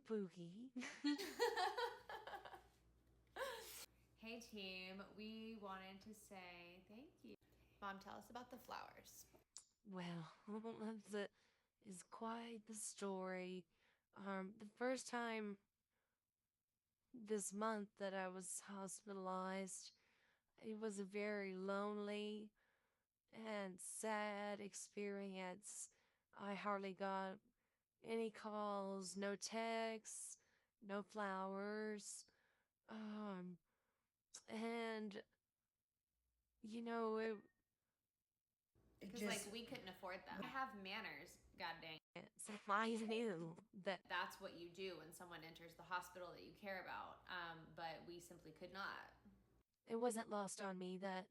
spooky. Hey team, we wanted to say thank you. Mom, tell us about the flowers. Well, that is quite the story. The first time this month that I was hospitalized, it was a very lonely and sad experience. I hardly got any calls, no texts, no flowers. Um, and you know, it Because, like, just we couldn't afford them. I have manners, god dang. so I knew that That's what you do when someone enters the hospital that you care about. But we simply could not. it wasn't lost on me that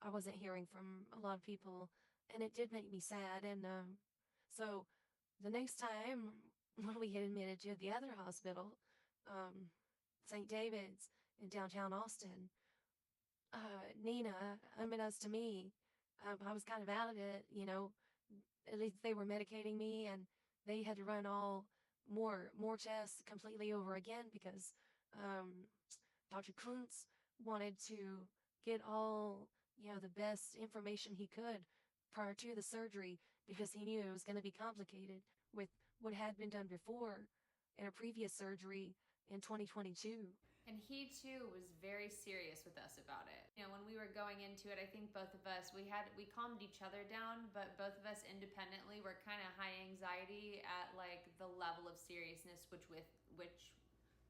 I wasn't hearing from a lot of people, and it did make me sad. And so the next time when we get admitted to the other hospital, um, St. David's in downtown Austin, Nina, unbeknownst to me, I was kind of out of it, you know. At least they were medicating me, and they had to run all more tests completely over again because um, Dr. Kuntz wanted to get all, you know, the best information he could prior to the surgery because he knew it was going to be complicated with what had been done before in a previous surgery in 2022. And he too was very serious with us about it. You know, when we were going into it, I think both of us we calmed each other down, but both of us independently were kind of high anxiety at like the level of seriousness with which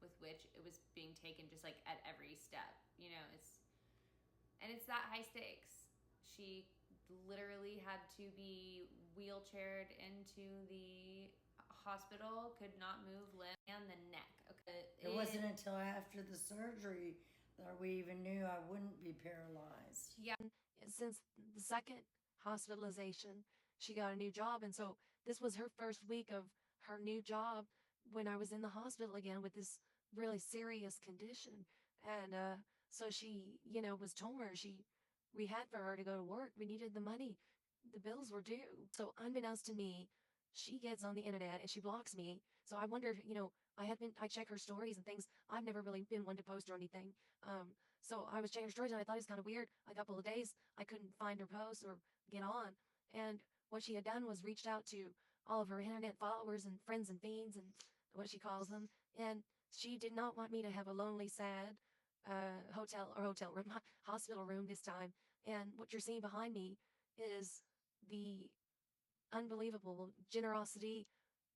it was being taken, just like at every step. You know, it's that high stakes. She literally had to be wheelchaired into the hospital, could not move limb and the neck. Okay. It wasn't until after the surgery that we even knew I wouldn't be paralyzed. Yeah. Since the second hospitalization, she got a new job. And so this was her first week of her new job when I was in the hospital again with this really serious condition. And so she, you know, was torn. We had for her to go to work. We needed the money. The bills were due. So unbeknownst to me, she gets on the internet and she blocks me. So I wondered, you know, I check her stories and things. I've never really been one to post or anything. So I was checking her stories and I thought it was kind of weird. A couple of days I couldn't find her posts or get on. And what she had done was reached out to all of her internet followers and friends and fiends and what she calls them. And she did not want me to have a lonely, sad hotel room, hospital room this time. And what you're seeing behind me is the unbelievable generosity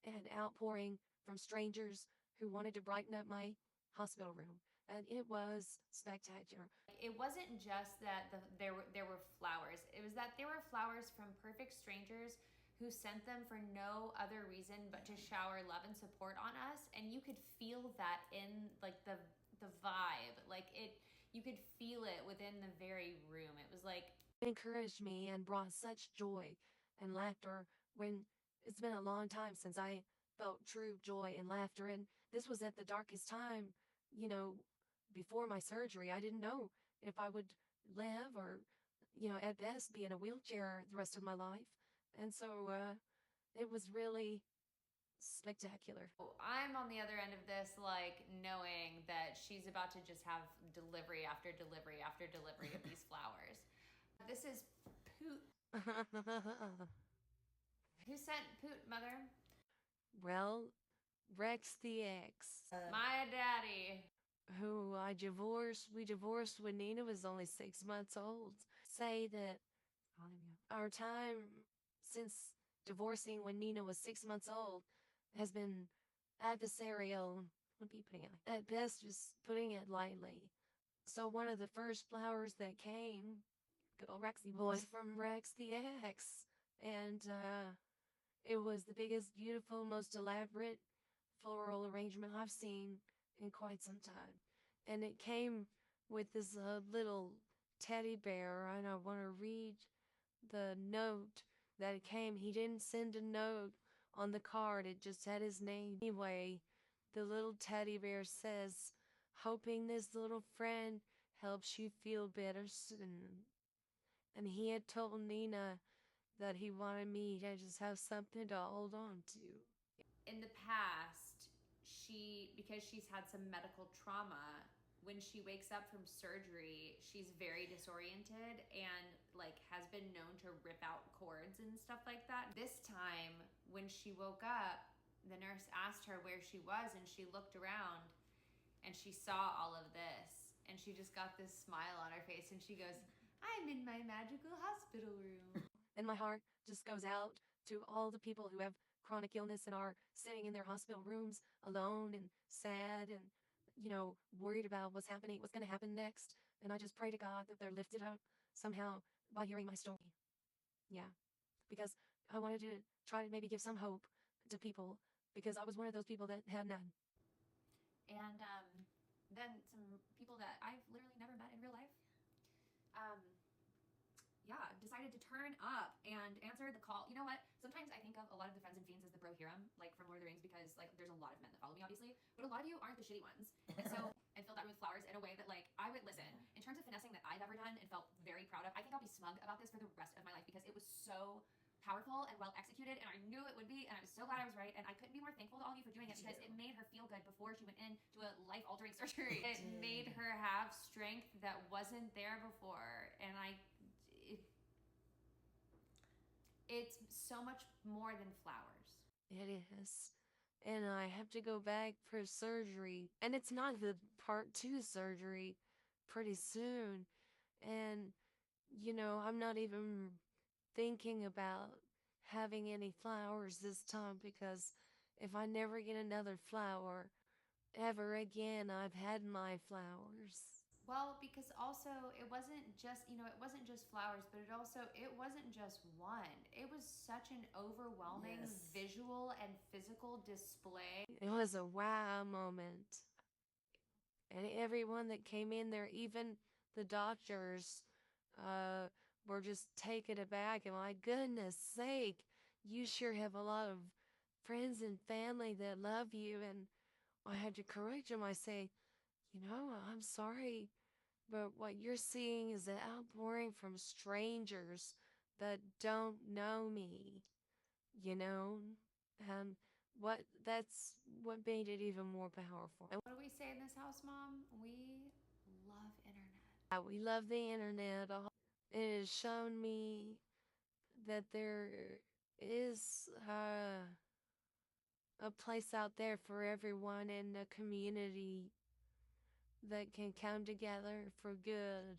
and outpouring from strangers who wanted to brighten up my hospital room. And it was spectacular. It wasn't just that there were flowers. It was that there were flowers from perfect strangers who sent them for no other reason but to shower love and support on us, and you could feel that in like the vibe. Like it you could feel it within the very room. It was like It encouraged me and brought such joy and laughter when it's been a long time since I felt true joy and laughter. And this was at the darkest time, you know, before my surgery. I didn't know if I would live or, you know, at best be in a wheelchair the rest of my life. And so it was really spectacular. I'm on the other end of this, like knowing that she's about to just have delivery after delivery after delivery of these flowers. This is Poot. Who sent Poot, mother? Well, Rex the ex, My daddy. who we divorced when Nina was only 6 months old, say that our time since divorcing when Nina was 6 months old has been adversarial. Would be putting it at best, just putting it lightly. So one of the first flowers that came, good old Rexy boy, was from Rex the ex, and it was the biggest, beautiful, most elaborate floral arrangement I've seen in quite some time. And it came with this little teddy bear, and I want to read the note that it came. He didn't send a note on the card, it just had his name. Anyway, the little teddy bear says, hoping this little friend helps you feel better soon. And he had told Nina that he wanted me to just have something to hold on to. In the past, because she's had some medical trauma, when she wakes up from surgery, she's very disoriented and like has been known to rip out cords and stuff like that. This time when she woke up, the nurse asked her where she was and she looked around and she saw all of this and she just got this smile on her face and she goes, "I'm in my magical hospital room." And my heart just goes out to all the people who have chronic illness and are sitting in their hospital rooms alone and sad and, worried about what's happening, what's going to happen next. And I just pray to God that they're lifted up somehow by hearing my story. Yeah. Because I wanted to try to maybe give some hope to people because I was one of those people that had none. And then some people that I've literally never met in real life, decided to turn up and answer the call. You know what? Sometimes I think of a lot of the Friends and Fiends as the bro harem, like from Lord of the Rings, because like there's a lot of men that follow me, obviously, but a lot of you aren't the shitty ones. And so I filled that with flowers in a way that like I would listen. In terms of finessing that I've ever done and felt very proud of, I think I'll be smug about this for the rest of my life because it was so powerful and well executed, and I knew it would be, and I was so glad I was right, and I couldn't be more thankful to all of you for doing it because it made her feel good before she went into a life-altering surgery. It made her have strength that wasn't there before, and it's so much more than flowers. It is. And I have to go back for surgery. And it's not the part 2 surgery pretty soon. And, I'm not even thinking about having any flowers this time because if I never get another flower ever again, I've had my flowers. Well, because also it wasn't just flowers, but it wasn't just one. It was such an overwhelming visual and physical display. It was a wow moment. And everyone that came in there, even the doctors, were just taken aback. And my goodness sake, you sure have a lot of friends and family that love you. And I had to correct them. I say, I'm sorry, but what you're seeing is an outpouring from strangers that don't know me, and that's what made it even more powerful. And what do we say in this house, Mom? We love internet. we love the internet. It has shown me that there is a place out there for everyone in the community that can come together for good.